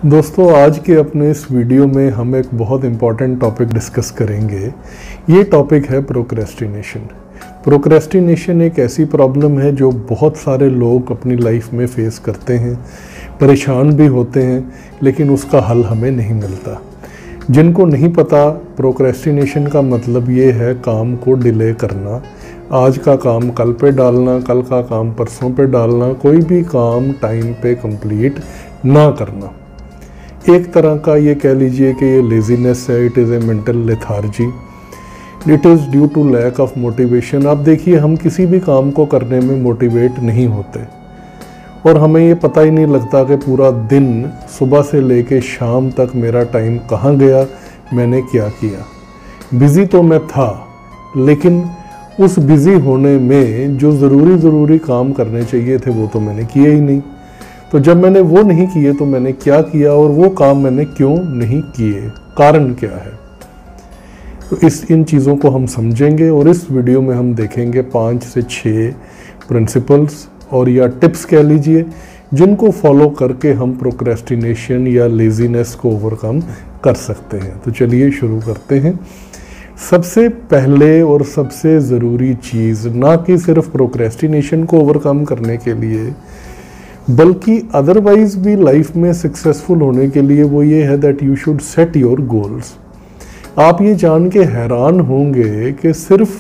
दोस्तों, आज के अपने इस वीडियो में हम एक बहुत इम्पॉर्टेंट टॉपिक डिस्कस करेंगे। ये टॉपिक है प्रोक्रेस्टिनेशन। प्रोक्रेस्टिनेशन एक ऐसी प्रॉब्लम है जो बहुत सारे लोग अपनी लाइफ में फेस करते हैं, परेशान भी होते हैं, लेकिन उसका हल हमें नहीं मिलता। जिनको नहीं पता, प्रोक्रेस्टिनेशन का मतलब ये है काम को डिले करना, आज का काम कल पे डालना, कल का काम परसों पे डालना, कोई भी काम टाइम पे कंप्लीट ना करना। एक तरह का ये कह लीजिए कि ये लेजीनेस है, it is a mental lethargy, it is due to lack of motivation. आप देखिए, हम किसी भी काम को करने में मोटिवेट नहीं होते और हमें ये पता ही नहीं लगता कि पूरा दिन सुबह से लेके शाम तक मेरा टाइम कहाँ गया, मैंने क्या किया। बिज़ी तो मैं था, लेकिन उस बिज़ी होने में जो ज़रूरी काम करने चाहिए थे वो तो मैंने किए ही नहीं। तो जब मैंने वो नहीं किए तो मैंने क्या किया और वो काम मैंने क्यों नहीं किए, कारण क्या है। तो इन चीज़ों को हम समझेंगे और इस वीडियो में हम देखेंगे 5 से 6 प्रिंसिपल्स और या टिप्स कह लीजिए, जिनको फॉलो करके हम प्रोक्रेस्टिनेशन या लेजीनेस को ओवरकम कर सकते हैं। तो चलिए शुरू करते हैं। सबसे पहले और सबसे ज़रूरी चीज़, ना कि सिर्फ प्रोक्रेस्टिनेशन को ओवरकम करने के लिए बल्कि अदरवाइज भी लाइफ में सक्सेसफुल होने के लिए, वो ये है that you should set your goals. आप ये जान के हैरान होंगे कि सिर्फ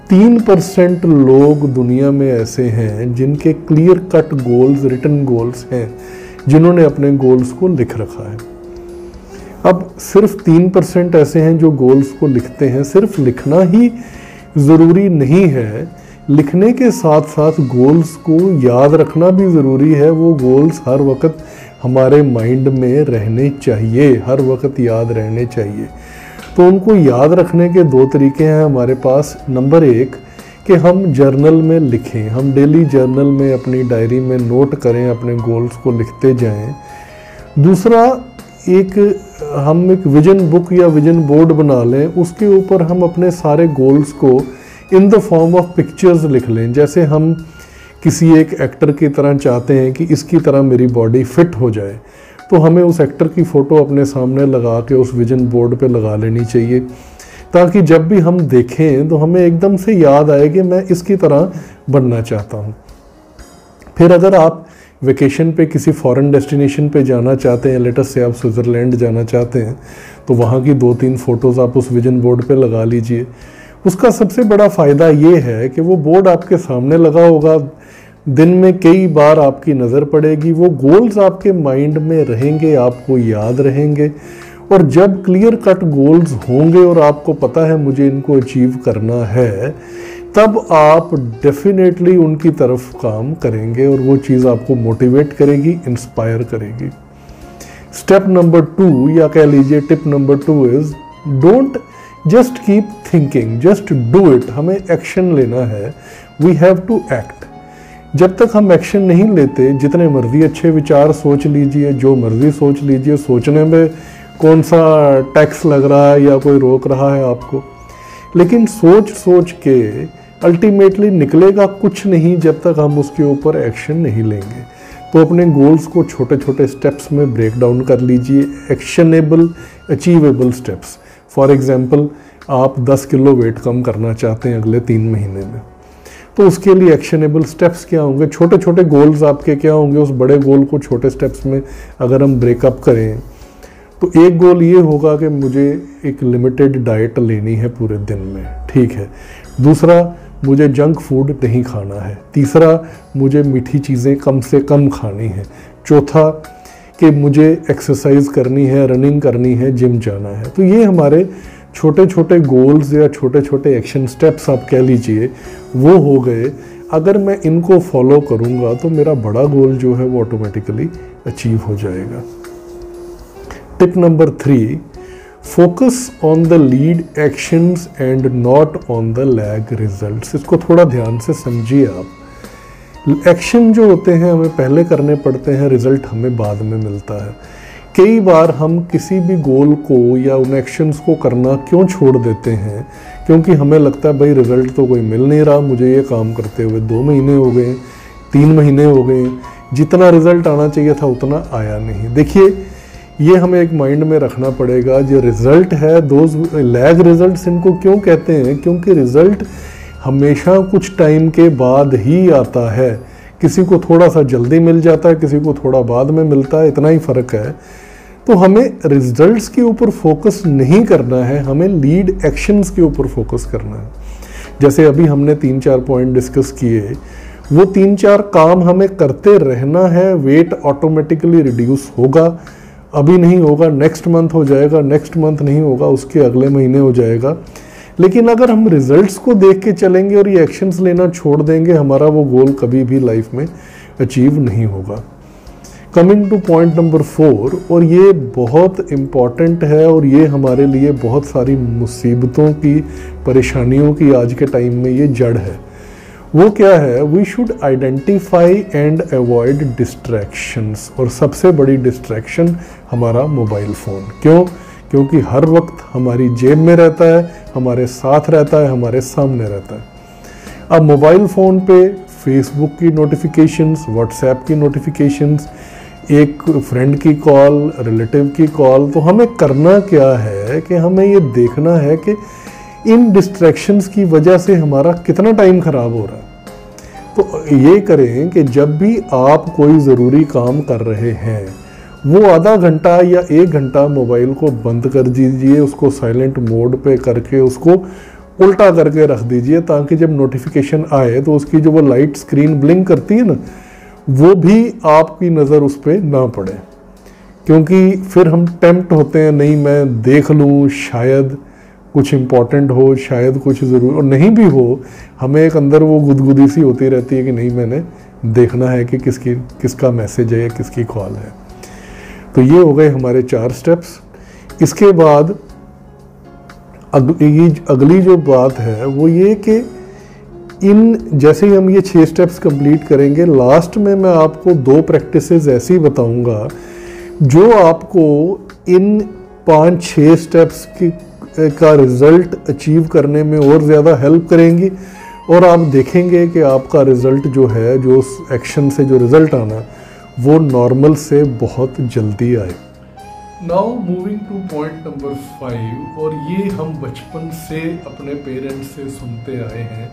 3% लोग दुनिया में ऐसे हैं जिनके clear cut goals, written goals हैं, जिन्होंने अपने गोल्स को लिख रखा है। अब सिर्फ 3% ऐसे हैं जो गोल्स को लिखते हैं। सिर्फ लिखना ही ज़रूरी नहीं है, लिखने के साथ साथ गोल्स को याद रखना भी ज़रूरी है। वो गोल्स हर वक्त हमारे माइंड में रहने चाहिए, हर वक्त याद रहने चाहिए। तो उनको याद रखने के 2 तरीके हैं हमारे पास। नंबर 1 कि हम जर्नल में लिखें, हम डेली जर्नल में अपनी डायरी में नोट करें, अपने गोल्स को लिखते जाएं। दूसरा, हम एक विजन बुक या विजन बोर्ड बना लें, उसके ऊपर हम अपने सारे गोल्स को in the form of pictures लिख लें। जैसे हम किसी एक एक्टर की तरह चाहते हैं कि इसकी तरह मेरी बॉडी फिट हो जाए, तो हमें उस एक्टर की फ़ोटो अपने सामने लगा के उस विजन बोर्ड पे लगा लेनी चाहिए, ताकि जब भी हम देखें तो हमें एकदम से याद आए कि मैं इसकी तरह बनना चाहता हूँ। फिर अगर आप वेकेशन पे किसी फॉरेन डेस्टिनेशन पे जाना चाहते हैं, लेटर से आप स्विट्ज़रलैंड जाना चाहते हैं, तो वहाँ की 2-3 फ़ोटोज़ आप उस विजन बोर्ड पे लगा लीजिए। उसका सबसे बड़ा फ़ायदा ये है कि वो बोर्ड आपके सामने लगा होगा, दिन में कई बार आपकी नज़र पड़ेगी, वो गोल्स आपके माइंड में रहेंगे, आपको याद रहेंगे। और जब क्लियर कट गोल्स होंगे और आपको पता है मुझे इनको अचीव करना है, तब आप डेफिनेटली उनकी तरफ काम करेंगे और वो चीज़ आपको मोटिवेट करेगी, इंस्पायर करेगी। स्टेप नंबर 2 या कह लीजिए tip number 2 is don't just keep thinking, just do it. हमें एक्शन लेना है, वी हैव टू एक्ट। जब तक हम एक्शन नहीं लेते, जितने मर्जी अच्छे विचार सोच लीजिए, जो मर्जी सोच लीजिए, सोचने में कौन सा टैक्स लग रहा है या कोई रोक रहा है आपको, लेकिन सोच के अल्टीमेटली निकलेगा कुछ नहीं जब तक हम उसके ऊपर एक्शन नहीं लेंगे। तो अपने गोल्स को छोटे छोटे स्टेप्स में ब्रेक डाउन कर लीजिए, actionable, achievable steps. For example, आप 10 किलो वेट कम करना चाहते हैं अगले 3 महीने में, तो उसके लिए एक्शनेबल स्टेप्स क्या होंगे, छोटे छोटे गोल्स आपके क्या होंगे। उस बड़े गोल को छोटे स्टेप्स में अगर हम ब्रेकअप करें, तो एक गोल ये होगा कि मुझे एक लिमिटेड डाइट लेनी है पूरे दिन में, ठीक है। दूसरा, मुझे जंक फूड नहीं खाना है। तीसरा, मुझे मीठी चीज़ें कम से कम खानी है। चौथा, कि मुझे एक्सरसाइज करनी है, रनिंग करनी है, जिम जाना है। तो ये हमारे छोटे छोटे गोल्स या छोटे छोटे एक्शन स्टेप्स आप कह लीजिए, वो हो गए। अगर मैं इनको फॉलो करूँगा तो मेरा बड़ा गोल जो है वो ऑटोमेटिकली अचीव हो जाएगा। Tip number 3, focus on the lead actions and not on the lag results. इसको थोड़ा ध्यान से समझिए आप। एक्शन जो होते हैं हमें पहले करने पड़ते हैं, रिजल्ट हमें बाद में मिलता है। कई बार हम किसी भी गोल को या उन एक्शंस को करना क्यों छोड़ देते हैं, क्योंकि हमें लगता है भाई रिजल्ट तो कोई मिल नहीं रहा, मुझे ये काम करते हुए 2 महीने हो गए, 3 महीने हो गए, जितना रिजल्ट आना चाहिए था उतना आया नहीं। देखिए, ये हमें एक माइंड में रखना पड़ेगा। जो रिज़ल्ट है दोज लैग रिज़ल्ट्स, इनको क्यों कहते हैं? क्योंकि रिज़ल्ट हमेशा कुछ टाइम के बाद ही आता है। किसी को थोड़ा सा जल्दी मिल जाता है, किसी को थोड़ा बाद में मिलता है, इतना ही फ़र्क है। तो हमें रिज़ल्ट्स के ऊपर फोकस नहीं करना है, हमें लीड एक्शंस के ऊपर फोकस करना है। जैसे अभी हमने 3-4 पॉइंट डिस्कस किए, वो 3-4 काम हमें करते रहना है। वेट ऑटोमेटिकली रिड्यूस होगा, अभी नहीं होगा, नेक्स्ट मंथ हो जाएगा, नेक्स्ट मंथ नहीं होगा, उसके अगले महीने हो जाएगा। लेकिन अगर हम रिजल्ट्स को देख के चलेंगे और ये एक्शंस लेना छोड़ देंगे, हमारा वो गोल कभी भी लाइफ में अचीव नहीं होगा। कमिंग टू पॉइंट नंबर 4, और ये बहुत इम्पॉर्टेंट है और ये हमारे लिए बहुत सारी मुसीबतों की, परेशानियों की आज के टाइम में ये जड़ है। वो क्या है? We should identify and avoid distractions. और सबसे बड़ी डिस्ट्रैक्शन हमारा मोबाइल फ़ोन। क्यों? क्योंकि हर वक्त हमारी जेब में रहता है, हमारे साथ रहता है, हमारे सामने रहता है। अब मोबाइल फ़ोन पे फेसबुक की नोटिफिकेशंस, व्हाट्सएप की नोटिफिकेशंस, एक फ्रेंड की कॉल, रिलेटिव की कॉल, तो हमें करना क्या है कि हमें ये देखना है कि इन डिस्ट्रैक्शंस की वजह से हमारा कितना टाइम ख़राब हो रहा है। तो ये करें कि जब भी आप कोई ज़रूरी काम कर रहे हैं, वो आधा घंटा या 1 घंटा मोबाइल को बंद कर दीजिए, उसको साइलेंट मोड पे करके उसको उल्टा करके रख दीजिए, ताकि जब नोटिफिकेशन आए तो उसकी जो वो लाइट स्क्रीन ब्लिंक करती है ना, वो भी आपकी नज़र उस पर ना पड़े। क्योंकि फिर हम टेम्प्ट होते हैं, नहीं मैं देख लूँ, शायद कुछ इम्पॉर्टेंट हो, शायद कुछ ज़रूर, और नहीं भी हो, हमें एक अंदर वो गुदगुदी सी होती रहती है कि नहीं मैंने देखना है कि किसका मैसेज है या किसकी कॉल है। तो ये हो गए हमारे 4 स्टेप्स। इसके बाद अगली जो बात है वो ये कि जैसे ही हम ये 6 स्टेप्स कंप्लीट करेंगे, लास्ट में मैं आपको 2 प्रैक्टिसेस ऐसी बताऊंगा जो आपको इन 5-6 स्टेप्स का रिज़ल्ट अचीव करने में और ज़्यादा हेल्प करेंगी, और आप देखेंगे कि आपका रिज़ल्ट जो है, जो उस एक्शन से जो रिज़ल्ट आना, वो नॉर्मल से बहुत जल्दी आए। Now moving two point number 5, और ये हम बचपन से अपने पेरेंट्स से सुनते आए हैं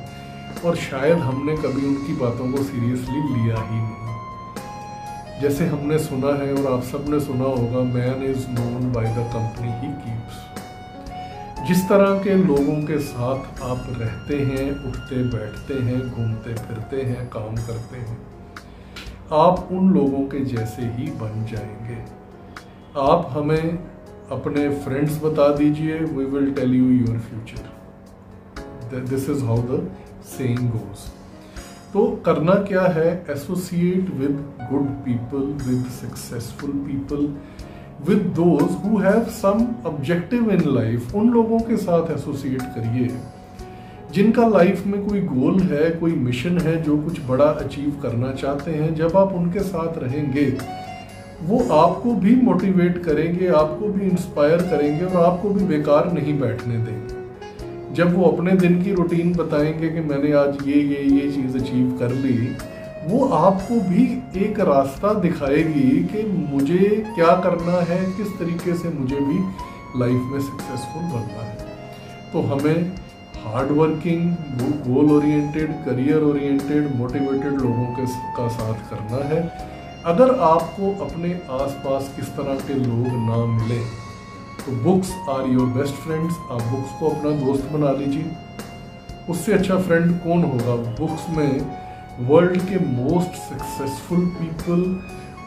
और शायद हमने कभी उनकी बातों को सीरियसली लिया ही नहीं। जैसे हमने सुना है और आप सब ने सुना होगा, man is known by the company he keeps. जिस तरह के लोगों के साथ आप रहते हैं, उठते बैठते हैं, घूमते फिरते हैं, काम करते हैं, आप उन लोगों के जैसे ही बन जाएंगे। आप हमें अपने फ्रेंड्स बता दीजिए, we will tell you your future. This is how the saying goes. तो करना क्या है? Associate with good people, with successful people, with those who have some objective in life. उन लोगों के साथ एसोसिएट करिए जिनका लाइफ में कोई गोल है, कोई मिशन है, जो कुछ बड़ा अचीव करना चाहते हैं। जब आप उनके साथ रहेंगे, वो आपको भी मोटिवेट करेंगे, आपको भी इंस्पायर करेंगे और आपको भी बेकार नहीं बैठने देंगे। जब वो अपने दिन की रूटीन बताएंगे कि मैंने आज ये चीज़ अचीव कर ली, वो आपको भी एक रास्ता दिखाएगी कि मुझे क्या करना है, किस तरीके से मुझे भी लाइफ में सक्सेसफुल बनना है। तो हमें hard working, goal oriented, career oriented, motivated लोगों का साथ करना है। अगर आपको अपने आसपास इस तरह के लोग ना मिले तो books are your best friends. आप बुक्स को अपना दोस्त बना लीजिए। उससे अच्छा फ्रेंड कौन होगा? बुक्स में वर्ल्ड के मोस्ट सक्सेसफुल पीपल,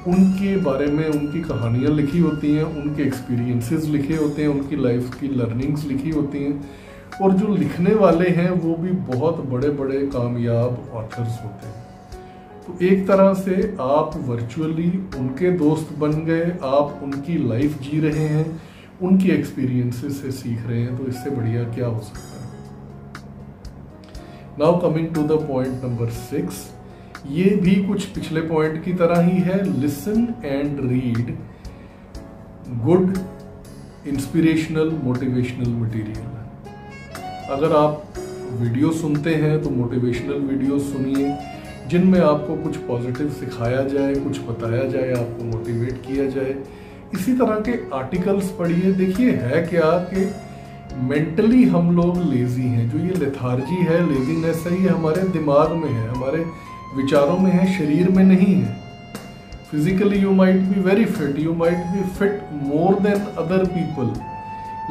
उनके बारे में उनकी कहानियाँ लिखी होती हैं, उनके एक्सपीरियंसेस लिखे होते हैं, उनकी लाइफ की लर्निंग्स लिखी होती हैं, और जो लिखने वाले हैं वो भी बहुत बड़े बड़े कामयाब ऑथर्स होते हैं। तो एक तरह से आप वर्चुअली उनके दोस्त बन गए, आप उनकी लाइफ जी रहे हैं, उनकी एक्सपीरियंसेस से सीख रहे हैं। तो इससे बढ़िया क्या हो सकता है? Now coming to the point number 6, ये भी कुछ पिछले पॉइंट की तरह ही है। Listen and read good inspirational motivational material. अगर आप वीडियो सुनते हैं तो मोटिवेशनल वीडियो सुनिए, जिनमें आपको कुछ पॉजिटिव सिखाया जाए, कुछ बताया जाए, आपको मोटिवेट किया जाए। इसी तरह के आर्टिकल्स पढ़िए। देखिए है क्या कि मेंटली हम लोग लेजी हैं। जो ये लेथार्जी है, लेजीनेस है, ये हमारे दिमाग में है, हमारे विचारों में है, शरीर में नहीं है। Physically you might be very fit, you might be fit more than other people,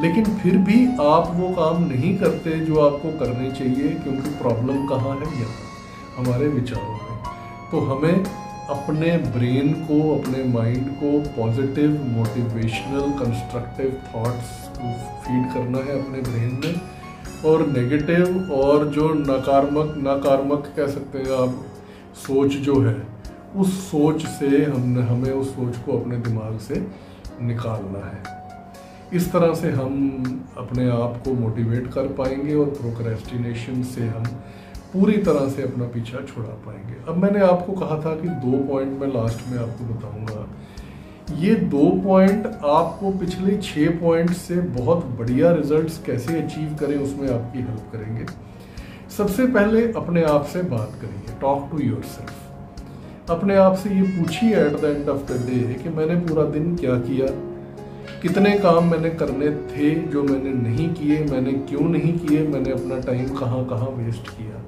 लेकिन फिर भी आप वो काम नहीं करते जो आपको करने चाहिए, क्योंकि प्रॉब्लम कहाँ है? यहाँ, हमारे विचारों में। तो हमें अपने ब्रेन को, अपने माइंड को positive, motivational, constructive thoughts feed करना है अपने ब्रेन में, और नेगेटिव और जो नकारात्मक कह सकते हैं आप, सोच जो है, उस सोच से हमें उस सोच को अपने दिमाग से निकालना है। इस तरह से हम अपने आप को मोटिवेट कर पाएंगे और प्रोक्रेस्टिनेशन से हम पूरी तरह से अपना पीछा छुड़ा पाएंगे। अब मैंने आपको कहा था कि 2 पॉइंट मैं लास्ट में आपको बताऊंगा। ये 2 पॉइंट आपको पिछले 6 पॉइंट से बहुत बढ़िया रिजल्ट्स कैसे अचीव करें उसमें आपकी हेल्प करेंगे। सबसे पहले अपने आप से बात करिए, टॉक टू योरसेल्फ। अपने आप से ये पूछिए at the end of the day कि मैंने पूरा दिन क्या किया, कितने काम मैंने करने थे जो मैंने नहीं किए, मैंने क्यों नहीं किए, मैंने अपना टाइम कहाँ कहाँ वेस्ट किया।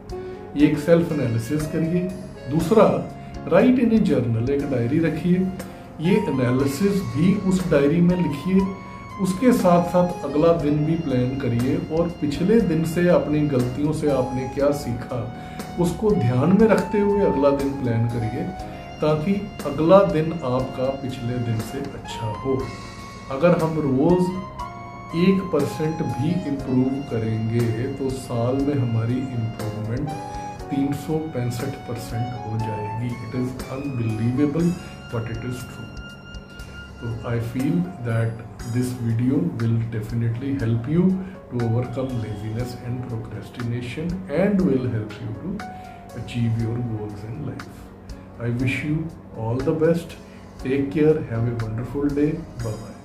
ये एक सेल्फ एनालिसिस करिए। दूसरा, राइट इन ए जर्नल, एक डायरी रखिए। ये एनालिसिस भी उस डायरी में लिखिए। उसके साथ साथ अगला दिन भी प्लान करिए, और पिछले दिन से अपनी गलतियों से आपने क्या सीखा उसको ध्यान में रखते हुए अगला दिन प्लान करिए, ताकि अगला दिन आपका पिछले दिन से अच्छा हो। अगर हम रोज 1% भी इम्प्रूव करेंगे तो साल में हमारी इम्प्रूवमेंट 365% हो जाएगी। It is unbelievable but it is true. So I feel that this video will definitely help you to overcome laziness and procrastination and will help you to achieve your goals in life. I wish you all the best. Take care. Have a wonderful day. Bye-bye.